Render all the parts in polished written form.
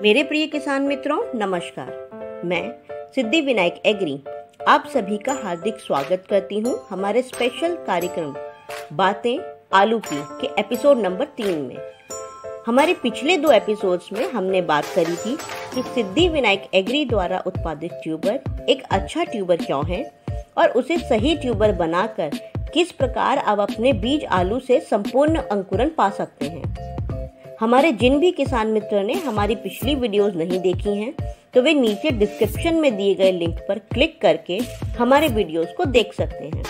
मेरे प्रिय किसान मित्रों, नमस्कार। मैं सिद्धि विनायक एग्री आप सभी का हार्दिक स्वागत करती हूं हमारे स्पेशल कार्यक्रम बातें आलू की के एपिसोड नंबर 3 में। हमारे पिछले 2 एपिसोड्स में हमने बात करी थी कि सिद्धि विनायक एग्री द्वारा उत्पादित ट्यूबर एक अच्छा ट्यूबर क्यों है और उसे सही ट्यूबर बनाकर किस प्रकार आप अपने बीज आलू से संपूर्ण अंकुरण पा सकते हैं। हमारे जिन भी किसान मित्रों ने हमारी पिछली वीडियोस नहीं देखी हैं तो वे नीचे डिस्क्रिप्शन में दिए गए लिंक पर क्लिक करके हमारे वीडियोस को देख सकते हैं।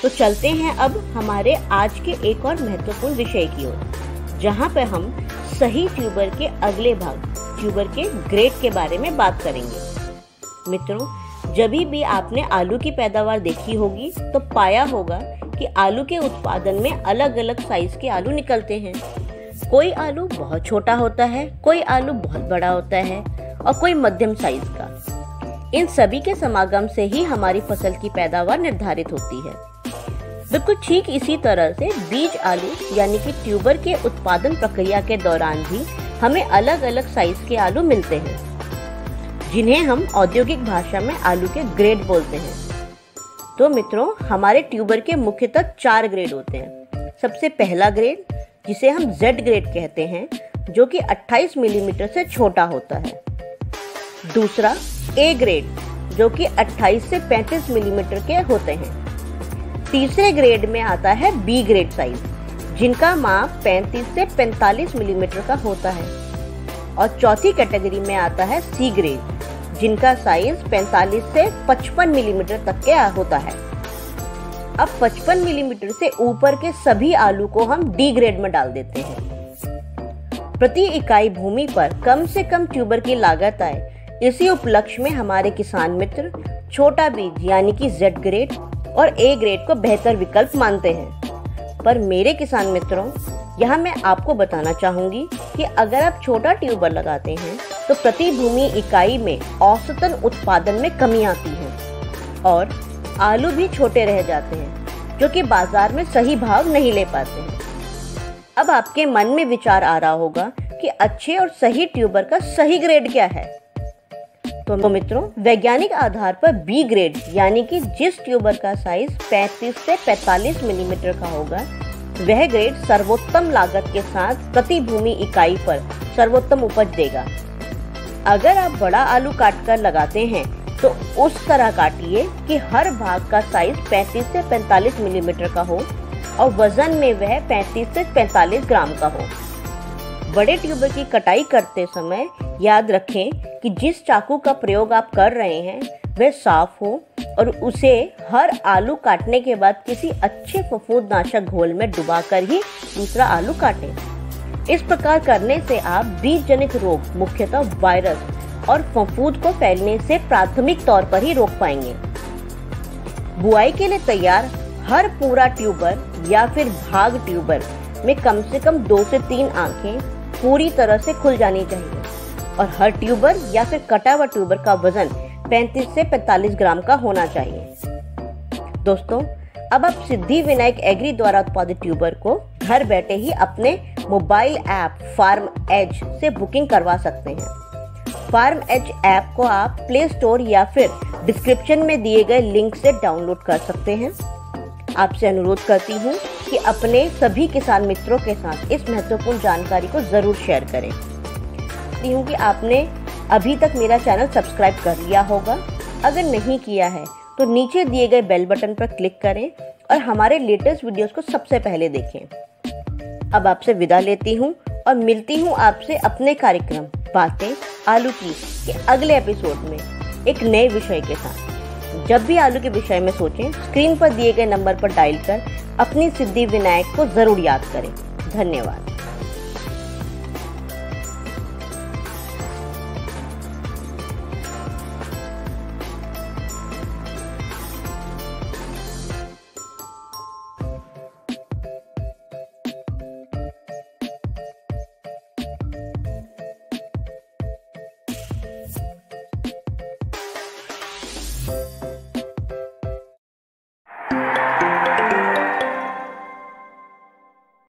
तो चलते हैं अब हमारे आज के एक और महत्वपूर्ण विषय की ओर, जहां पर हम सही ट्यूबर के अगले भाग ट्यूबर के ग्रेड के बारे में बात करेंगे। मित्रों, जब भी आपने आलू की पैदावार देखी होगी तो पाया होगा कि आलू के उत्पादन में अलग अलग साइज के आलू निकलते हैं। कोई आलू बहुत छोटा होता है, कोई आलू बहुत बड़ा होता है और कोई मध्यम साइज का। इन सभी के समागम से ही हमारी फसल की पैदावार निर्धारित होती है। बिल्कुल ठीक इसी तरह से बीज आलू यानी कि ट्यूबर के उत्पादन प्रक्रिया के दौरान भी हमें अलग अलग साइज के आलू मिलते हैं, जिन्हें हम औद्योगिक भाषा में आलू के ग्रेड बोलते हैं। तो मित्रों, हमारे ट्यूबर के मुख्यतः 4 ग्रेड होते हैं। सबसे पहला ग्रेड, जिसे हम Z ग्रेड कहते हैं, जो कि 28 मिलीमीटर से छोटा होता है। दूसरा A ग्रेड, जो कि 28 से 35 मिलीमीटर के होते हैं। तीसरे ग्रेड में आता है B ग्रेड साइज, जिनका माप 35 से 45 मिलीमीटर का होता है। और चौथी कैटेगरी में आता है C ग्रेड, जिनका साइज 45 से 55 मिलीमीटर तक के होता है। अब 55 मिलीमीटर से ऊपर के सभी आलू को हम D ग्रेड में डाल देते हैं। प्रति इकाई भूमि पर कम से कम ट्यूबर की लागत आए, इसी उपलक्ष्य में हमारे किसान मित्र छोटा बीज यानी कि Z ग्रेड और A ग्रेड को बेहतर विकल्प मानते हैं। पर मेरे किसान मित्रों, यहाँ मैं आपको बताना चाहूंगी कि अगर आप छोटा ट्यूबर लगाते हैं तो प्रति भूमि इकाई में औसतन उत्पादन में कमी आती है और आलू भी छोटे रह जाते हैं, जो कि बाजार में सही भाव नहीं ले पाते हैं। अब आपके मन में विचार आ रहा होगा कि अच्छे और सही ट्यूबर का सही ग्रेड क्या है। तो मित्रों, वैज्ञानिक आधार पर B ग्रेड यानी कि जिस ट्यूबर का साइज 35 से 45 मिलीमीटर का होगा, वह ग्रेड सर्वोत्तम लागत के साथ प्रति भूमि इकाई पर सर्वोत्तम उपज देगा। अगर आप बड़ा आलू काटकर लगाते हैं तो उस तरह काटिए कि हर भाग का साइज 35 से 45 मिलीमीटर का हो और वजन में वह 35 से 45 ग्राम का हो। बड़े ट्यूबर की कटाई करते समय याद रखें कि जिस चाकू का प्रयोग आप कर रहे हैं वह साफ हो और उसे हर आलू काटने के बाद किसी अच्छे फफूंदनाशक घोल में डुबाकर ही दूसरा आलू काटें। इस प्रकार करने से आप बीज जनित रोग, मुख्यतः वायरस और फफूंद को फैलने से प्राथमिक तौर पर ही रोक पाएंगे। बुआई के लिए तैयार हर पूरा ट्यूबर या फिर भाग ट्यूबर में कम से कम 2 से 3 आंखें पूरी तरह से खुल जानी चाहिए और हर ट्यूबर या फिर कटा हुआ ट्यूबर का वजन 35 से 45 ग्राम का होना चाहिए। दोस्तों, अब आप सिद्धि विनायक एग्री द्वारा उत्पादित ट्यूबर को घर बैठे ही अपने मोबाइल ऐप फार्म एज से बुकिंग करवा सकते हैं। फार्म एज ऐप को आप प्ले स्टोर या फिर डिस्क्रिप्शन में दिए गए लिंक से डाउनलोड कर सकते हैं। आपसे अनुरोध करती हूँ कि अपने सभी किसान मित्रों के साथ इस महत्वपूर्ण जानकारी को जरूर शेयर करें। चाहती हूँ कि आपने अभी तक मेरा चैनल सब्सक्राइब कर लिया होगा। अगर नहीं किया है तो नीचे दिए गए बेल बटन पर क्लिक करें और हमारे लेटेस्ट वीडियोस को सबसे पहले देखें। अब आपसे विदा लेती हूँ और मिलती हूँ आपसे अपने कार्यक्रम बातें आलू की के अगले एपिसोड में एक नए विषय के साथ। जब भी आलू के विषय में सोचें, स्क्रीन पर दिए गए नंबर पर डायल कर अपनी सिद्धि विनायक को जरूर याद करें। धन्यवाद।